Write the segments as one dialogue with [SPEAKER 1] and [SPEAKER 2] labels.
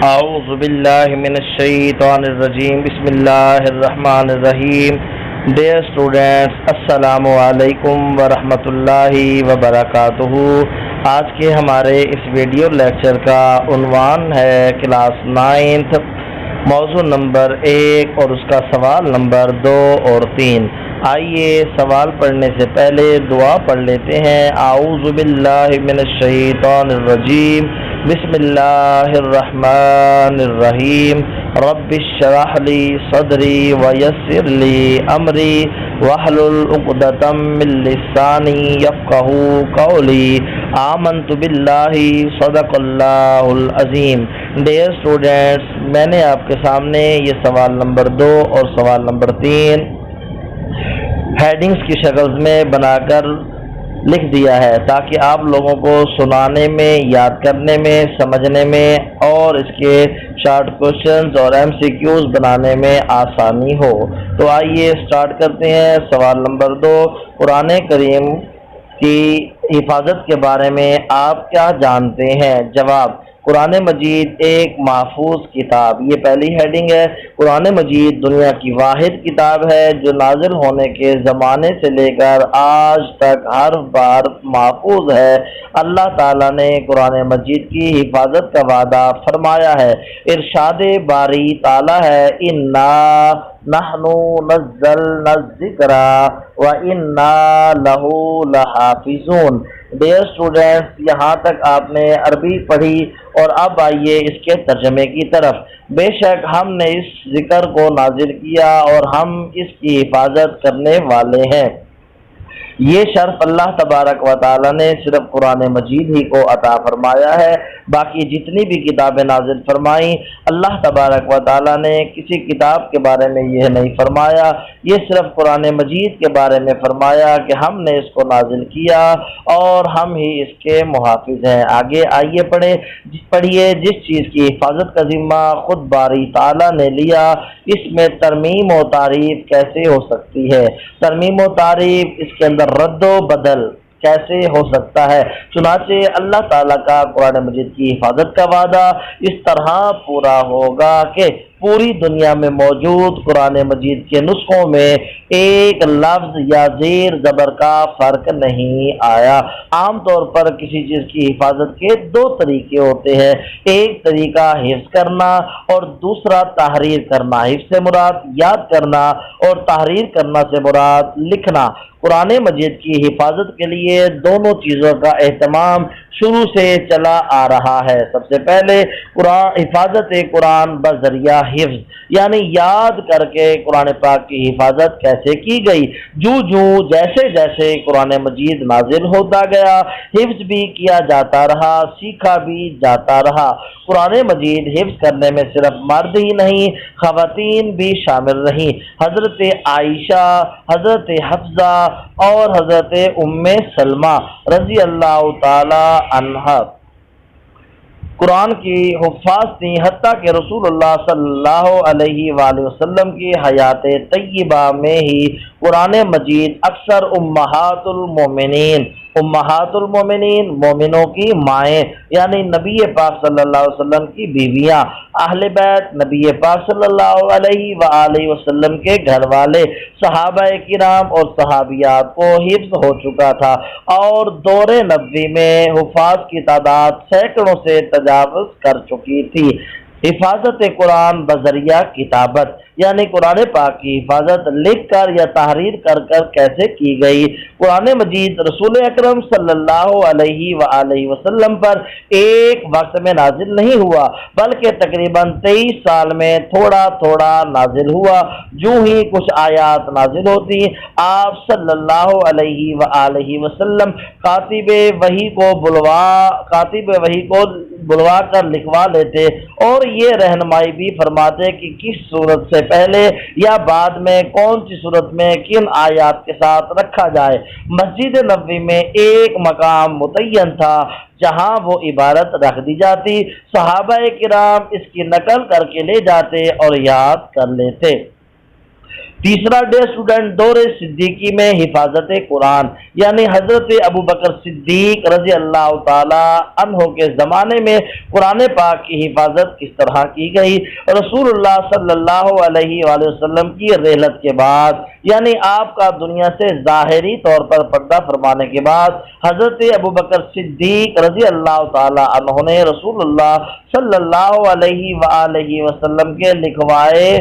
[SPEAKER 1] اعوذ باللہ من الشیطان الرجیم بسم اللہ الرحمن الرحیم ڈیئر اسٹوڈینٹس السلام علیکم ورحمۃ اللہ وبرکاتہ۔ آج کے ہمارے اس ویڈیو لیکچر کا عنوان ہے کلاس 9 موضوع نمبر 1 اور اس کا سوال نمبر 2 اور 3۔ آئیے سوال پڑھنے سے پہلے دعا پڑھ لیتے ہیں۔ اعوذ باللہ من الشیطان الرجیم بسم اللہ الرحمن الرحیم رب اشرح لی صدری ویسر لی امری واحلل عقدۃ من لسانی یفقہوا قولی آمنت باللہ صدق اللہ العظیم۔ ڈیئر اسٹوڈینٹس، میں نے آپ کے سامنے یہ سوال نمبر 2 اور سوال نمبر 3 ہیڈنگز کی شکل میں بنا کر لکھ دیا ہے تاکہ آپ لوگوں کو سنانے میں، یاد کرنے میں، سمجھنے میں اور اس کے شارٹ کوشچنز اور MCQs بنانے میں آسانی ہو۔ تو آئیے سٹارٹ کرتے ہیں۔ سوال نمبر 2، قرآن کریم کی حفاظت کے بارے میں آپ کیا جانتے ہیں؟ جواب: قرآن مجید ایک محفوظ کتاب، یہ پہلی ہیڈنگ ہے۔ قرآن مجید دنیا کی واحد کتاب ہے جو نازل ہونے کے زمانے سے لے کر آج تک ہر بار محفوظ ہے۔ اللہ تعالیٰ نے قرآن مجید کی حفاظت کا وعدہ فرمایا ہے۔ ارشاد باری تعالیٰ ہے، اِنَّا نَحْنُ نَزَّلْنَا الذِّکْرَ وَإِنَّا لَهُ لَحَافِظُونَ۔ ڈیئر اسٹوڈینٹس، یہاں تک آپ نے عربی پڑھی اور اب آئیے اس کے ترجمے کی طرف۔ بے شک ہم نے اس ذکر کو نازل کیا اور ہم اس کی حفاظت کرنے والے ہیں۔ یہ شرف اللہ تبارک و تعالیٰ نے صرف قرآن مجید ہی کو عطا فرمایا ہے۔ باقی جتنی بھی کتابیں نازل فرمائیں، اللہ تبارک و تعالیٰ نے کسی کتاب کے بارے میں یہ نہیں فرمایا، یہ صرف قرآن مجید کے بارے میں فرمایا کہ ہم نے اس کو نازل کیا اور ہم ہی اس کے محافظ ہیں۔ آگے آئیے پڑھیے۔ جس چیز کی حفاظت کا ذمہ خود باری تعالیٰ نے لیا، اس میں ترمیم و تعریف کیسے ہو سکتی ہے؟ ترمیم و تعریف، اس کے اندر رد و بدل کیسے ہو سکتا ہے؟ چنانچہ اللہ تعالیٰ کا قرآن مجید کی حفاظت کا وعدہ اس طرح پورا ہوگا کہ پوری دنیا میں موجود قرآن مجید کے نسخوں میں ایک لفظ یا زیر زبر کا فرق نہیں آیا۔ عام طور پر کسی چیز کی حفاظت کے 2 طریقے ہوتے ہیں، ایک طریقہ حفظ کرنا اور دوسرا تحریر کرنا۔ حفظ سے مراد یاد کرنا اور تحریر کرنا سے مراد لکھنا۔ قرآن مجید کی حفاظت کے لیے دونوں چیزوں کا اہتمام شروع سے چلا آ رہا ہے۔ سب سے پہلے حفاظت قرآن بذریعہ حفظ، یعنی یاد کر کے قرآن پاک کی حفاظت کیسے کی گئی؟ جیسے جیسے قرآن مجید نازل ہوتا گیا، حفظ بھی کیا جاتا رہا، سیکھا بھی جاتا رہا۔ قرآن مجید حفظ کرنے میں صرف مرد ہی نہیں، خواتین بھی شامل رہیں۔ حضرت عائشہ، حضرت حفصہ اور حضرت ام سلمہ رضی اللہ تعالی عنہا قرآن کی حفاظ تھیں، حتیٰ کہ رسول اللہ صلی اللہ علیہ وآلہ وسلم کی حیات طیبہ میں ہی قرآن مجید اکثر امہات المومنین مومنوں کی مائیں، یعنی نبی پاک صلی اللہ علیہ وسلم کی بیویاں، اہل بیت نبی پاک صلی اللہ علیہ وآلہ وسلم کے گھر والے، صحابہ کرام اور صحابیات کو حفظ ہو چکا تھا اور دور نبوی میں حفاظ کی تعداد سینکڑوں سے تجاوز کر چکی تھی۔ حفاظت قرآن بذریعہ کتابت، یعنی قرآن پاک کی حفاظت لکھ کر یا تحریر کر کیسے کی گئی؟ قرآن مجید رسول اکرم صلی اللہ علیہ وآلہ وسلم پر ایک وقت میں نازل نہیں ہوا، بلکہ تقریباً 23 سال میں تھوڑا تھوڑا نازل ہوا۔ جو ہی کچھ آیات نازل ہوتی، آپ صلی اللہ علیہ وآلہ وسلم کاتب وحی کو بلوا کر لکھوا لیتے اور یہ رہنمائی بھی فرماتے کہ کس صورت سے پہلے یا بعد میں کون سی صورت میں کن آیات کے ساتھ رکھا جائے۔ مسجد نبوی میں ایک مقام متعین تھا جہاں وہ عبارت رکھ دی جاتی، صحابہ کرام اس کی نقل کر کے لے جاتے اور یاد کر لیتے۔ تیسرا ڈیئر اسٹوڈنٹ، دور صدیقی میں حفاظت قرآن، یعنی حضرت ابو بکر صدیق رضی اللہ تعالی عنہ کے زمانے میں قرآن پاک کی حفاظت کس طرح کی گئی۔ رسول اللہ صلی اللہ علیہ وآلہ وسلم کی رحلت کے بعد، یعنی آپ کا دنیا سے ظاہری طور پر پردہ فرمانے کے بعد، حضرت ابو بکر صدیق رضی اللہ تعالی عنہ نے رسول اللہ صلی اللہ علیہ وآلہ وسلم کے لکھوائے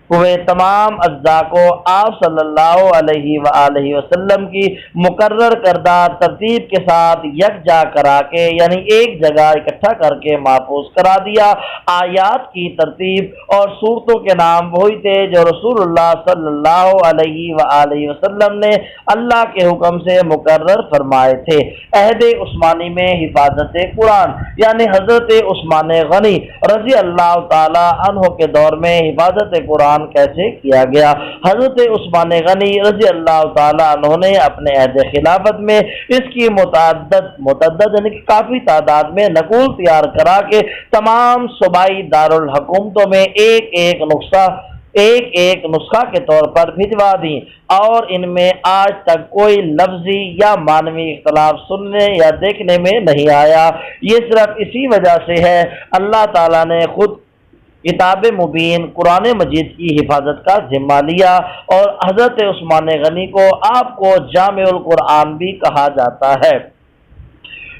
[SPEAKER 1] ہوئے تمام اجزاء کو آپ صلی اللہ علیہ وآلہ وسلم کی مقرر کردہ ترتیب کے ساتھ یکجا کرا کے، یعنی ایک جگہ اکٹھا کر کے محفوظ کرا دیا۔ آیات کی ترتیب اور صورتوں کے نام وہی تھے جو رسول اللہ صلی اللہ علیہ وآلہ وسلم نے اللہ کے حکم سے مقرر فرمائے تھے۔ عہد عثمانی میں حفاظت قرآن، یعنی حضرت عثمان غنی رضی اللہ تعالی عنہ کے دور میں حفاظت قرآن کیسے کیا گیا۔ حضرت عثمان غنی رضی اللہ تعالی عنہ نے اپنے عہد خلافت میں اس کی متعدد یعنی کہ کافی تعداد میں نقول تیار کرا کے تمام صوبائی دارالحکومتوں میں ایک ایک نسخہ کے طور پر بھجوا دیں، اور ان میں آج تک کوئی لفظی یا معنوی اختلاف سننے یا دیکھنے میں نہیں آیا۔ یہ صرف اسی وجہ سے ہے اللہ تعالیٰ نے خود کتاب مبین قرآن مجید کی حفاظت کا ذمہ لیا، اور حضرت عثمان غنی کو آپ کو جامع القرآن بھی کہا جاتا ہے۔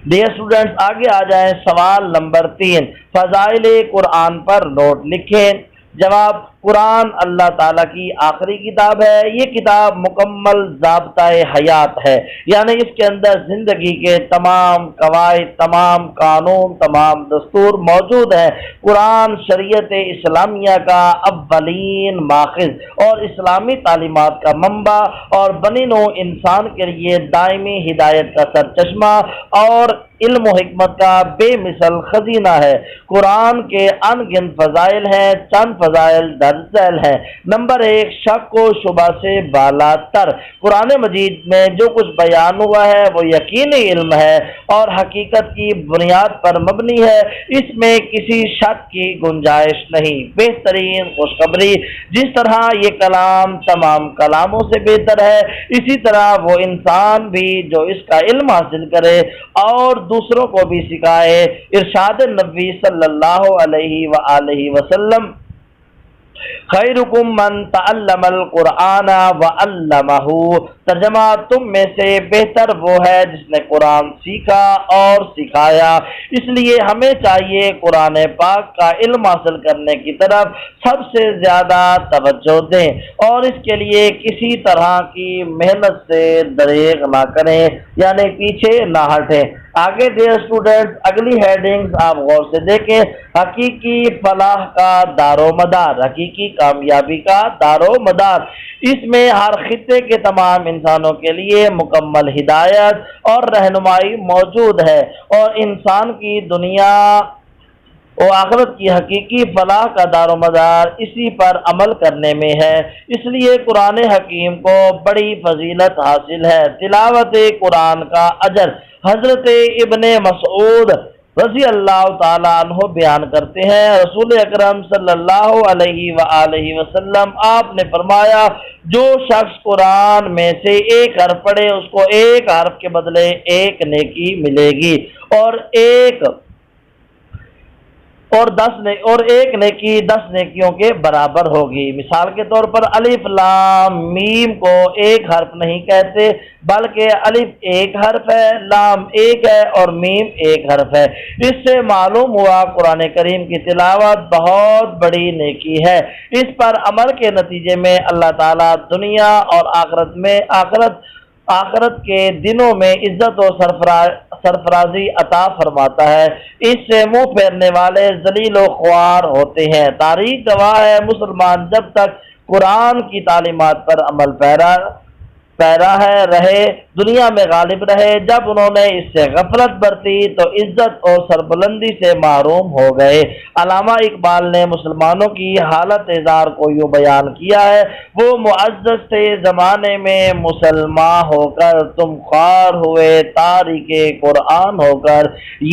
[SPEAKER 1] ڈیئر اسٹوڈنٹس، آگے آ جائیں سوال نمبر 3، فضائل قرآن پر نوٹ لکھیں۔ جواب: قرآن اللہ تعالیٰ کی آخری کتاب ہے۔ یہ کتاب مکمل ضابطۂ حیات ہے، یعنی اس کے اندر زندگی کے تمام قواعد، تمام قانون، تمام دستور موجود ہیں۔ قرآن شریعت اسلامیہ کا اولین ماخذ اور اسلامی تعلیمات کا منبع، اور بنی نوع انسان کے لیے دائمی ہدایت کا سرچشمہ اور علم و حکمت کا بے مثل خزینہ ہے۔ قرآن کے ان گنت فضائل ہیں، چند فضائل درج ذیل ہیں۔ نمبر 1، شک و شبہ سے بالا تر۔ قرآن مجید میں جو کچھ بیان ہوا ہے وہ یقینی علم ہے اور حقیقت کی بنیاد پر مبنی ہے، اس میں کسی شک کی گنجائش نہیں۔ بہترین خوشخبری: جس طرح یہ کلام تمام کلاموں سے بہتر ہے، اسی طرح وہ انسان بھی جو اس کا علم حاصل کرے اور دوسروں کو بھی سکھائے۔ ارشاد نبی صلی اللہ علیہ وآلہ وسلم: خیرکم من تعلم القرآن وعلمہ۔ ترجمہ: تم میں سے بہتر وہ ہے جس نے قرآن سیکھا اور سکھایا۔ اس لیے ہمیں چاہیے قرآن پاک کا علم حاصل کرنے کی طرف سب سے زیادہ توجہ دیں اور اس کے لیے کسی طرح کی محنت سے دریغ نہ کریں، یعنی پیچھے نہ ہٹیں۔ آگے ڈیئر اسٹوڈنٹس، اگلی ہیڈنگز آپ غور سے دیکھیں۔ حقیقی فلاح کا دار و مدار، حقیقی کامیابی کا دار و مدار۔ اس میں ہر خطے کے تمام انسانوں کے لیے مکمل ہدایت اور رہنمائی موجود ہے، اور انسان کی دنیا و آخرت کی حقیقی فلاح کا دار و مدار اسی پر عمل کرنے میں ہے۔ اس لیے قرآن حکیم کو بڑی فضیلت حاصل ہے۔ تلاوت قرآن کا اجر: حضرت ابن مسعود رضی اللہ تعالی عنہ بیان کرتے ہیں، رسول اکرم صلی اللہ علیہ وآلہ وسلم آپ نے فرمایا: جو شخص قرآن میں سے ایک حرف پڑھے اس کو ایک حرف کے بدلے ایک نیکی ملے گی، اور ایک نیکی 10 نیکیوں کے برابر ہوگی۔ مثال کے طور پر الف لام میم کو ایک حرف نہیں کہتے، بلکہ الف ایک حرف ہے، لام ایک ہے اور میم ایک حرف ہے۔ اس سے معلوم ہوا قرآن کریم کی تلاوت بہت بڑی نیکی ہے۔ اس پر عمل کے نتیجے میں اللہ تعالیٰ دنیا اور آخرت کے دنوں میں عزت و سرفرازی عطا فرماتا ہے۔ اس سے منہ پھیرنے والے ذلیل و خوار ہوتے ہیں۔ تاریخ گواہ ہے، مسلمان جب تک قرآن کی تعلیمات پر عمل پیرا پیرا ہے رہے، دنیا میں غالب رہے، جب انہوں نے اس سے غفلت برتی تو عزت اور سربلندی سے محروم ہو گئے۔ علامہ اقبال نے مسلمانوں کی حالت زار کو یوں بیان کیا ہے، وہ معزز تھے زمانے میں مسلمان ہو کر، تم خوار ہوئے تاریک قرآن ہو کر۔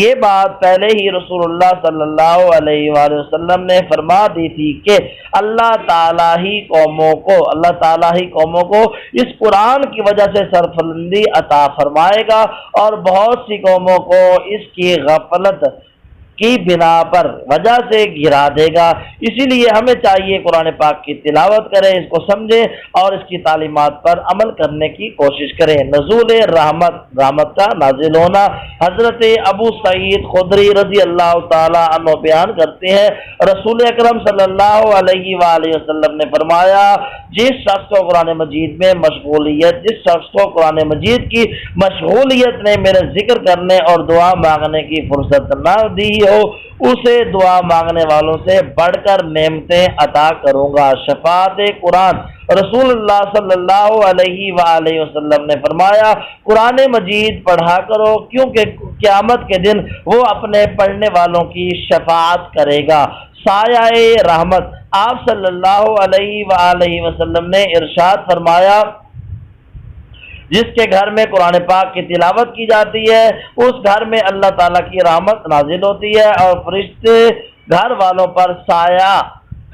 [SPEAKER 1] یہ بات پہلے ہی رسول اللہ صلی اللہ علیہ وآلہ وسلم نے فرما دی تھی کہ اللہ تعالیٰ ہی قوموں کو اس قرآن کی وجہ سے سرفلندی عطا فرمائے گا اور بہت سی قوموں کو اس کی غفلت کی بنا پر وجہ سے گرا دے گا۔ اسی لیے ہمیں چاہیے قرآن پاک کی تلاوت کریں، اس کو سمجھیں اور اس کی تعلیمات پر عمل کرنے کی کوشش کریں۔ نزول رحمت کا نازل ہونا، حضرت ابو سعید خدری رضی اللہ تعالی عنہ بیان کرتے ہیں، رسول اکرم صلی اللہ علیہ وآلہ وسلم نے فرمایا، جس شخص کو قرآن مجید کی مشغولیت نے میرے ذکر کرنے اور دعا مانگنے کی فرصت نہ دی ہو، اسے دعا مانگنے والوں سے بڑھ کر نعمتیں عطا کروں گا۔ شفاعت قرآن، رسول اللہ صلی اللہ علیہ وآلہ وسلم نے فرمایا، قرآن مجید پڑھا کرو کیونکہ قیامت کے دن وہ اپنے پڑھنے والوں کی شفاعت کرے گا۔ سایہ رحمت، آپ صلی اللہ علیہ وآلہ وسلم نے ارشاد فرمایا، جس کے گھر میں قرآن پاک کی تلاوت کی جاتی ہے اس گھر میں اللہ تعالیٰ کی رحمت نازل ہوتی ہے اور فرشتے گھر والوں پر سایہ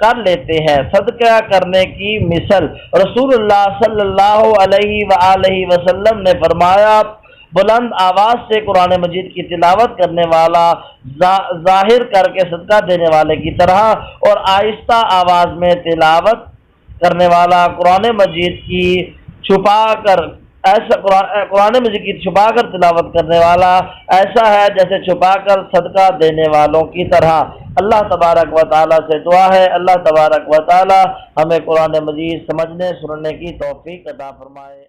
[SPEAKER 1] کر لیتے ہیں۔ صدقہ کرنے کی مثل، رسول اللہ صلی اللہ علیہ وآلہ وسلم نے فرمایا، بلند آواز سے قرآن مجید کی تلاوت کرنے والا ظاہر کر کے صدقہ دینے والے کی طرح، اور آہستہ آواز میں تلاوت کرنے والا قرآن مجید کی چھپا کر تلاوت کرنے والا ایسا ہے جیسے چھپا کر صدقہ دینے والوں کی طرح۔ اللہ تبارک و تعالیٰ سے دعا ہے، اللہ تبارک و تعالیٰ ہمیں قرآن مجید سمجھنے سننے کی توفیق عطا فرمائے۔